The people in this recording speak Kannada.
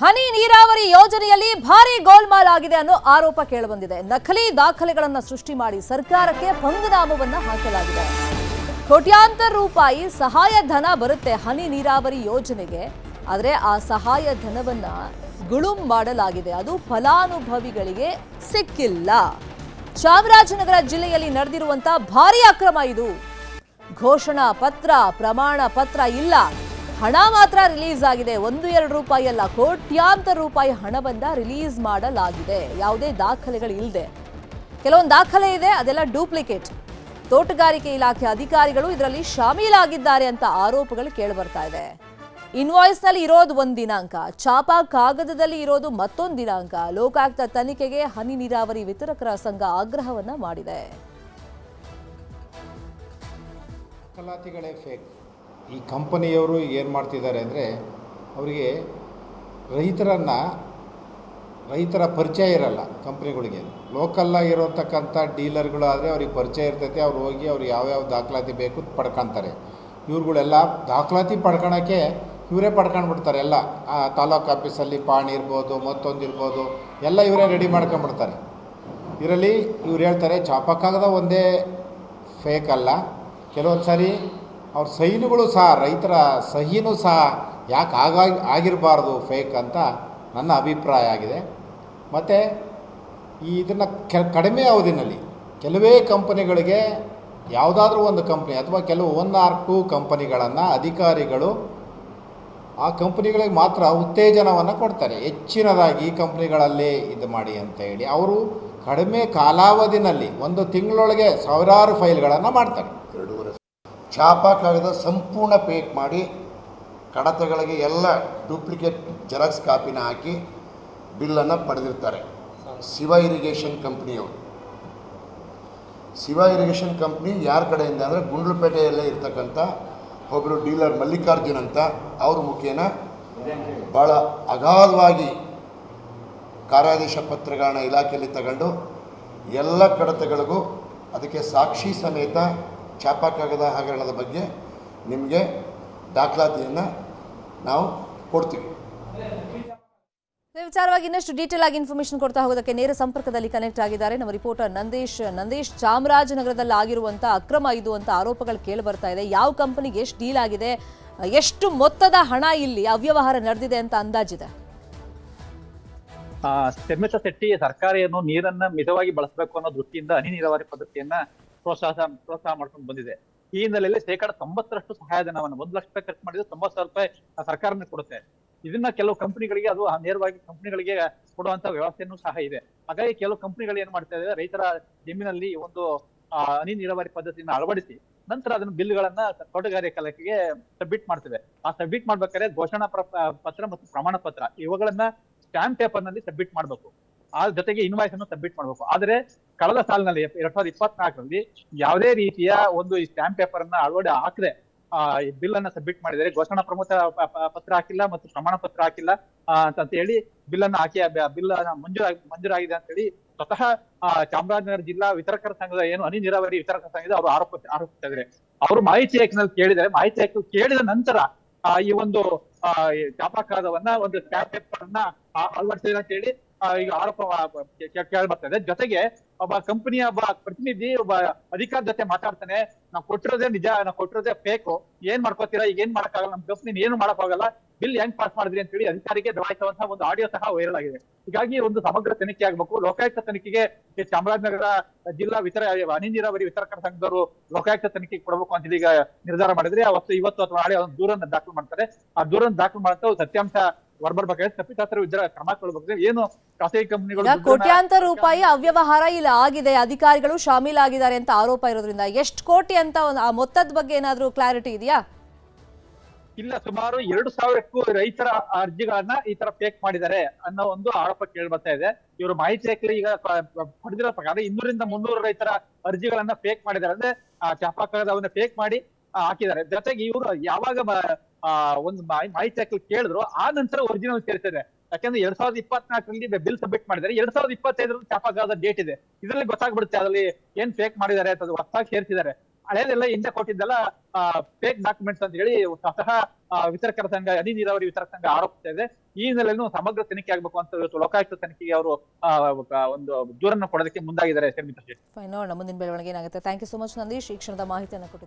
ಹನಿ ನೀರಾವರಿ ಯೋಜನೆಯಲ್ಲಿ ಭಾರಿ ಗೋಲ್ಮಾಲ್ ಆಗಿದೆ ಅನ್ನೋ ಆರೋಪ ಕೇಳಿಬಂದಿದೆ. ನಕಲಿ ದಾಖಲೆಗಳನ್ನು ಸೃಷ್ಟಿ ಮಾಡಿ ಸರ್ಕಾರಕ್ಕೆ ಪಂಗನಾಮವನ್ನ ಹಾಕಲಾಗಿದೆ. ಕೋಟ್ಯಾಂತರ ರೂಪಾಯಿ ಸಹಾಯಧನ ಬರುತ್ತೆ ಹನಿ ನೀರಾವರಿ ಯೋಜನೆಗೆ. ಆದರೆ ಆ ಸಹಾಯ ಧನವನ್ನ ಗುಳುಂ ಮಾಡಲಾಗಿದೆ. ಅದು ಫಲಾನುಭವಿಗಳಿಗೆ ಸಿಕ್ಕಿಲ್ಲ. ಚಾಮರಾಜನಗರ ಜಿಲ್ಲೆಯಲ್ಲಿ ನಡೆದಿರುವಂತ ಭಾರಿ ಅಕ್ರಮ ಇದು. ಘೋಷಣಾ ಪತ್ರ, ಪ್ರಮಾಣ ಪತ್ರ ಇಲ್ಲ, ಹಣ ಮಾತ್ರ ರಿಲೀಸ್ ಆಗಿದೆ. 1-2 ರೂಪಾಯಿ ಅಲ್ಲ, ಕೋಟ್ಯಾಂತರ ರೂಪಾಯಿ ಹಣವನ್ನ ರಿಲೀಸ್ ಮಾಡಲಾಗಿದೆ. ಯಾವುದೇ ದಾಖಲೆಗಳು ಇಲ್ಲದೆ. ಕೆಲವೊಂದು ದಾಖಲೆ ಇದೆ, ಅದೆಲ್ಲ ಡೂಪ್ಲಿಕೇಟ್. ತೋಟಗಾರಿಕೆ ಇಲಾಖೆ ಅಧಿಕಾರಿಗಳು ಇದರಲ್ಲಿ ಶಾಮೀಲಾಗಿದ್ದಾರೆ ಅಂತ ಆರೋಪಗಳು ಕೇಳಿಬರ್ತಾ ಇದೆ. ಇನ್ವಾಯ್ಸ್ ನಲ್ಲಿ ಇರೋದು ಒಂದು ದಿನಾಂಕ, ಚಾಪಾ ಕಾಗದದಲ್ಲಿ ಇರೋದು ಮತ್ತೊಂದು ದಿನಾಂಕ. ಲೋಕಾಯುಕ್ತ ತನಿಖೆಗೆ ಹನಿ ನೀರಾವರಿ ವಿತರಕರ ಸಂಘ ಆಗ್ರಹವನ್ನ ಮಾಡಿದೆ. ದಾಖಲಾತಿಗಳೇ ಫೇಕ್. ಈ ಕಂಪನಿಯವರು ಏನು ಮಾಡ್ತಿದ್ದಾರೆ ಅಂದರೆ, ಅವರಿಗೆ ರೈತರ ಪರಿಚಯ ಇರಲ್ಲ. ಕಂಪ್ನಿಗಳಿಗೆ ಲೋಕಲ್ಲಾಗಿ ಇರೋತಕ್ಕಂಥ ಡೀಲರ್ಗಳು ಆದರೆ ಅವ್ರಿಗೆ ಪರಿಚಯ ಇರ್ತೈತೆ. ಅವ್ರು ಹೋಗಿ ಅವ್ರು ಯಾವ್ಯಾವ ದಾಖಲಾತಿ ಬೇಕು ಪಡ್ಕೊತಾರೆ. ಇವ್ರುಗಳೆಲ್ಲ ದಾಖಲಾತಿ ಪಡ್ಕೊಳಕ್ಕೆ ಇವರೇ ಪಡ್ಕೊಂಡ್ಬಿಡ್ತಾರೆ. ಎಲ್ಲ ತಾಲೂಕು ಆಫೀಸಲ್ಲಿ ಪಾಣಿ ಇರ್ಬೋದು, ಮತ್ತೊಂದಿರ್ಬೋದು, ಎಲ್ಲ ಇವರೇ ರೆಡಿ ಮಾಡ್ಕೊಂಡ್ಬಿಡ್ತಾರೆ. ಇದರಲ್ಲಿ ಇವ್ರು ಹೇಳ್ತಾರೆ ಚಾಪಕ್ಕಾಗದ ಒಂದೇ ಫೇಕ್ ಅಲ್ಲ, ಕೆಲವೊಂದು ಸಾರಿ ಅವ್ರ ಸೈನುಗಳು ಸಹ, ರೈತರ ಸಹಿನೂ ಸಹ ಯಾಕೆ ಆಗಿರಬಾರ್ದು ಫೇಕ್ ಅಂತ ನನ್ನ ಅಭಿಪ್ರಾಯ ಆಗಿದೆ. ಮತ್ತು ಇದನ್ನು ಕಡಿಮೆ ಅವಧಿನಲ್ಲಿ ಕೆಲವೇ ಕಂಪನಿಗಳಿಗೆ, ಯಾವುದಾದ್ರೂ ಒಂದು ಕಂಪ್ನಿ ಅಥವಾ ಕೆಲವು 1 or 2 ಕಂಪನಿಗಳನ್ನು ಅಧಿಕಾರಿಗಳು ಆ ಕಂಪ್ನಿಗಳಿಗೆ ಮಾತ್ರ ಉತ್ತೇಜನವನ್ನು ಕೊಡ್ತಾರೆ. ಹೆಚ್ಚಿನದಾಗಿ ಈ ಕಂಪ್ನಿಗಳಲ್ಲಿ ಇದು ಮಾಡಿ ಅಂತ ಹೇಳಿ ಅವರು ಕಡಿಮೆ ಕಾಲಾವಧಿನಲ್ಲಿ 1 ತಿಂಗಳೊಳಗೆ ಸಾವಿರಾರು ಫೈಲ್ಗಳನ್ನು ಮಾಡ್ತಾರೆ. ಚಾಪಾ ಕಾಗದ ಸಂಪೂರ್ಣ ಪೇಕ್ ಮಾಡಿ ಕಡತಗಳಿಗೆ ಎಲ್ಲ ಡೂಪ್ಲಿಕೇಟ್ ಜೆರಾಕ್ಸ್ ಕಾಪಿನ ಹಾಕಿ ಬಿಲ್ಲನ್ನು ಪಡೆದಿರ್ತಾರೆ. ಶಿವ ಇರಿಗೇಷನ್ ಕಂಪ್ನಿಯವರು. ಶಿವ ಇರಿಗೇಷನ್ ಕಂಪ್ನಿ ಯಾರ ಕಡೆಯಿಂದ ಅಂದರೆ ಗುಂಡ್ಲುಪೇಟೆಯಲ್ಲೇ ಇರ್ತಕ್ಕಂಥ ಒಬ್ಬರು ಡೀಲರ್ ಮಲ್ಲಿಕಾರ್ಜುನ್ ಅಂತ, ಅವ್ರ ಮುಖೇನ ಭಾಳ ಅಗಾಧವಾಗಿ ಕಾರ್ಯಾದೇಶ ಪತ್ರಗಳನ್ನ ಇಲಾಖೆಯಲ್ಲಿ ತಗೊಂಡು ಎಲ್ಲ ಕಡತಗಳಿಗೂ ಅದಕ್ಕೆ ಸಾಕ್ಷಿ ಸಮೇತ ಚಾಪಾ ಕಾಗದ ಹಗರಣದ ಬಗ್ಗೆ ನಿಮಗೆ ದಾಖಲಾತಿಯನ್ನು ನಾವು ಕೊಡ್ತೀವಿ. ವಿಚಾರವಾಗಿ ಇನ್ನಷ್ಟು ಡೀಟೇಲ್ ಆಗಿ ಇನ್ಫಾರ್ಮೇಶನ್ ಕೊಡ್ತಾ ಹೋಗೋದಕ್ಕೆ ನೇರ ಸಂಪರ್ಕದಲ್ಲಿ ಕನೆಕ್ಟ್ ಆಗಿದ್ದಾರೆ ನಮ್ಮ ರಿಪೋರ್ಟರ್ ನಂದೇಶ್. ಚಾಮರಾಜನಗರದಲ್ಲಿ ಆಗಿರುವಂತ ಅಕ್ರಮ ಇದು ಅಂತ ಆರೋಪಗಳು ಕೇಳಿ ಬರ್ತಾ ಇದೆ. ಯಾವ ಕಂಪನಿಗೆ ಎಷ್ಟು ಡೀಲ್ ಆಗಿದೆ, ಎಷ್ಟು ಮೊತ್ತದ ಹಣ ಇಲ್ಲಿ ಅವ್ಯವಹಾರ ನಡೆದಿದೆ ಅಂತ ಅಂದಾಜಿದೆ? ಶರ್ಮಿಳಾ ಶೆಟ್ಟಿ ಸರ್ಕಾರವನ್ನು ನೀರನ್ನ ಮಿತವಾಗಿ ಬಳಸಬೇಕು ಅನ್ನೋ ದೃಷ್ಟಿಯಿಂದ ಹನಿ ನೀರಾವರಿ ಪದ್ಧತಿಯನ್ನ ಪ್ರೋತ್ಸಾಹ ಮಾಡ್ಕೊಂಡು ಬಂದಿದೆ. ಈ ಹಿನ್ನೆಲೆಯಲ್ಲಿ 90% ಸಹಾಯಧನವನ್ನು 1 ಲಕ್ಷ ರೂಪಾಯಿ ಖರ್ಚು ಮಾಡಿದ್ರೆ 90,000 ರೂಪಾಯಿ ಸರ್ಕಾರನೇ ಕೊಡುತ್ತೆ. ಇದನ್ನ ಕೆಲವು ಕಂಪನಿಗಳಿಗೆ ಅದು ನೇರವಾಗಿ ಕಂಪನಿಗಳಿಗೆ ಕೊಡುವಂತ ವ್ಯವಸ್ಥೆನೂ ಸಹ ಇದೆ. ಹಾಗಾಗಿ ಕೆಲವು ಕಂಪನಿಗಳು ಏನ್ ಮಾಡ್ತಾ ಇದ್ದಾರೆ, ರೈತರ ಜಮೀನಲ್ಲಿ ಒಂದು ಹನಿ ನೀರಾವರಿ ಪದ್ಧತಿಯನ್ನು ಅಳವಡಿಸಿ ನಂತರ ಅದನ್ನ ಬಿಲ್ಗಳನ್ನ ತೋಟಗಾರಿಕೆ ಇಲಾಖೆಗೆ ಸಬ್ಮಿಟ್ ಮಾಡ್ತೇವೆ. ಆ ಸಬ್ಮಿಟ್ ಮಾಡ್ಬೇಕಾದ್ರೆ ಘೋಷಣಾ ಪತ್ರ ಮತ್ತು ಪ್ರಮಾಣ ಪತ್ರ ಇವುಗಳನ್ನ ಸ್ಟ್ಯಾಂಪ್ ಪೇಪರ್ ನಲ್ಲಿ ಸಬ್ಮಿಟ್ ಮಾಡ್ಬೇಕು. ಆ ಜೊತೆಗೆ ಇನ್ವಾಯ್ಸ್ ಅನ್ನು ಸಬ್ಮಿಟ್ ಮಾಡ್ಬೇಕು. ಆದ್ರೆ ಕಳೆದ ಸಾಲಿನಲ್ಲಿ 2024ರಲ್ಲಿ ಯಾವುದೇ ರೀತಿಯ ಒಂದು ಈ ಸ್ಟ್ಯಾಂಪ್ ಪೇಪರ್ ಅನ್ನ ಅಳವಡಿ ಹಾಕದೆ ಬಿಲ್ ಅನ್ನ ಸಬ್ಮಿಟ್ ಮಾಡಿದರೆ, ಘೋಷಣಾ ಪತ್ರ ಹಾಕಿಲ್ಲ ಮತ್ತು ಪ್ರಮಾಣ ಪತ್ರ ಹಾಕಿಲ್ಲ ಅಂತ ಹೇಳಿ ಬಿಲ್ ಅನ್ನ ಹಾಕಿ ಬಿಲ್ ಮಂಜೂರಾಗಿದೆ ಅಂತ ಹೇಳಿ ಸ್ವತಃ ಚಾಮರಾಜನಗರ ಜಿಲ್ಲಾ ವಿತರಕರ ಸಂಘದ ಏನು ಹನಿ ನೀರಾವರಿ ವಿತರಕರ ಸಂಘದ ಅವರು ಆರೋಪಿಸ್ತಾ ಇದ್ದಾರೆ. ಅವರು ಮಾಹಿತಿ ಆಯ್ಕೆನಲ್ಲಿ ಕೇಳಿದರೆ, ಮಾಹಿತಿ ಆಯ್ಕೆ ಕೇಳಿದ ನಂತರ ಈ ಒಂದು ಚಾಪಾ ಕಾಗದವನ್ನ ಒಂದು ಸ್ಟ್ಯಾಂಪ್ ಪೇಪರ್ ಅನ್ನ ಅಳವಡಿಸಿದೆ ಅಂತ ಹೇಳಿ ಈಗ ಆರೋಪ ಕೇಳಿ ಬರ್ತಾ ಇದೆ. ಜೊತೆಗೆ ಒಬ್ಬ ಕಂಪನಿಯ ಒಬ್ಬ ಪ್ರತಿನಿಧಿ ಒಬ್ಬ ಅಧಿಕಾರಿ ಜೊತೆ ಮಾತಾಡ್ತಾನೆ, ನಾವು ಕೊಟ್ಟಿರೋದೇ ನಿಜ, ನಾವು ಕೊಟ್ಟಿರೋದೇ ಫೇಕು, ಏನ್ ಮಾಡ್ಕೋತೀರಾ, ಈಗ ಏನ್ ಮಾಡಕ್ಕಾಗಲ್ಲ, ನಮ್ ಕಂಪ್ನಿ ಏನು ಮಾಡಕ್ಕಾಗಲ್ಲ, ಬಿಲ್ ಹೆಂಗ್ ಪಾಸ್ ಮಾಡಿದ್ರಿ ಅಂತ ಹೇಳಿ ಅಧಿಕಾರಿಗೆ ದಬಾಯಿಸುವಂತಹ ಒಂದು ಆಡಿಯೋ ಸಹ ವೈರಲ್ ಆಗಿದೆ. ಹೀಗಾಗಿ ಒಂದು ಸಮಗ್ರ ತನಿಖೆ ಆಗ್ಬೇಕು. ಲೋಕಾಯುಕ್ತ ತನಿಖೆಗೆ ಚಾಮರಾಜನಗರ ಜಿಲ್ಲಾ ಹನಿ ನೀರಾವರಿ ವಿತರಕರ ಸಂಘದವರು ಲೋಕಾಯುಕ್ತ ತನಿಖೆಗೆ ಕೊಡಬೇಕು ಅಂತ ಹೇಳಿ ಈಗ ನಿರ್ಧಾರ ಮಾಡಿದ್ರೆ ಇವತ್ತು ಅಥವಾ ನಾಳೆ ಒಂದು ದೂರನ್ನ ದಾಖಲು ಮಾಡ್ತಾರೆ. ಆ ದೂರನ್ನ ದಾಖಲು ಮಾಡುತ್ತಾ ಸತ್ಯಾಂಶ ಹೊರಬರ್ಬೇಕಾದ್ರೆ ತಪ್ಪಿತಸ್ಥರ ವಿರುದ್ಧ ಕ್ರಮ ಕೊಡಬೇಕು. ಏನು ಖಾಸಗಿ ಕಂಪನಿಗಳು ಕೋಟ್ಯಾಂತರ ರೂಪಾಯಿ ಅವ್ಯವಹಾರ ಇಲ್ಲಿ ಆಗಿದೆ, ಅಧಿಕಾರಿಗಳು ಶಾಮೀಲಾಗಿದ್ದಾರೆ ಅಂತ ಆರೋಪ ಇರೋದ್ರಿಂದ ಎಷ್ಟು ಕೋಟಿ ಅಂತ ಆ ಮೊತ್ತದ ಬಗ್ಗೆ ಏನಾದ್ರೂ ಕ್ಲಾರಿಟಿ ಇದೆಯಾ? ಇಲ್ಲ, ಸುಮಾರು 2,000ಕ್ಕೂ ರೈತರ ಅರ್ಜಿಗಳನ್ನ ಈ ತರ ಫೇಕ್ ಮಾಡಿದ್ದಾರೆ ಅನ್ನೋ ಒಂದು ಆರೋಪ ಕೇಳಿ ಬರ್ತಾ ಇದೆ. ಇವರು ಮಾಹಿತಿ ಹಾಕಿ ಈಗ ಪಡೆದಿರೋ ಪ್ರಕಾರ 200-300 ರೈತರ ಅರ್ಜಿಗಳನ್ನ ಫೇಕ್ ಮಾಡಿದ್ದಾರೆ. ಅಂದ್ರೆ ಚಾಪಾ ಕಾಗದವನ್ನ ಫೇಕ್ ಮಾಡಿ ಹಾಕಿದ್ದಾರೆ. ಜೊತೆಗೆ ಇವರು ಯಾವಾಗ ಒಂದು ಮಾಹಿತಿ ಹಾಕಿ ಕೇಳಿದ್ರು ಆ ನಂತರ ಒರಿಜಿನಲ್ ಸೇರಿಸಿದೆ. ಯಾಕಂದ್ರೆ 2024ರಲ್ಲಿ ಬಿಲ್ ಸಬ್ಮಿಟ್ ಮಾಡಿದ್ದಾರೆ. 2025ರಲ್ಲಿ ಚಾಪಾ ಕಾಗದ ಡೇಟ್ ಇದೆ. ಇದರಲ್ಲಿ ಗೊತ್ತಾಗ್ಬಿಡುತ್ತೆ ಅದರಲ್ಲಿ ಏನ್ ಫೇಕ್ ಮಾಡಿದ್ದಾರೆ ಅಂತ ಹೊಸದಾಗಿ ಸೇರಿಸಿದ್ದಾರೆ. ಹಳೇದೆಲ್ಲ ಹಿಂದೆ ಕೊಟ್ಟಿದ್ದೆಲ್ಲ ಫೇಕ್ ಡಾಕ್ಯುಮೆಂಟ್ಸ್ ಅಂತ ಹೇಳಿ ಸ್ವತಃ ವಿತರಕರ ಸಂಘ, ಹನಿ ನೀರಾವರಿ ವಿತರಕ ಸಂಘ ಆರೋಪಿಸ್ತಾ ಇದೆ. ಈ ಹಿನ್ನೆಲೆಯಲ್ಲಿ ಸಮಗ್ರ ತನಿಖೆ ಆಗ್ಬೇಕು ಅಂತ ಇವತ್ತು ಲೋಕಾಯುಕ್ತ ತನಿಖೆಗೆ ಅವರು ಒಂದು ದೂರನ್ನು ಕೊಡೋದಕ್ಕೆ ಮುಂದಾಗಿದ್ದಾರೆ. ಫೈನ್, ನೋಡೋಣ ಮುಂದಿನ ಬೆಳವಣಿಗೆ ಏನಾಗುತ್ತೆ. Thank you so much Nandish, ಈ ಕ್ಷಣದ ಮಾಹಿತಿಯನ್ನು ಕೊಟ್ಟಿದ್ದೀವಿ.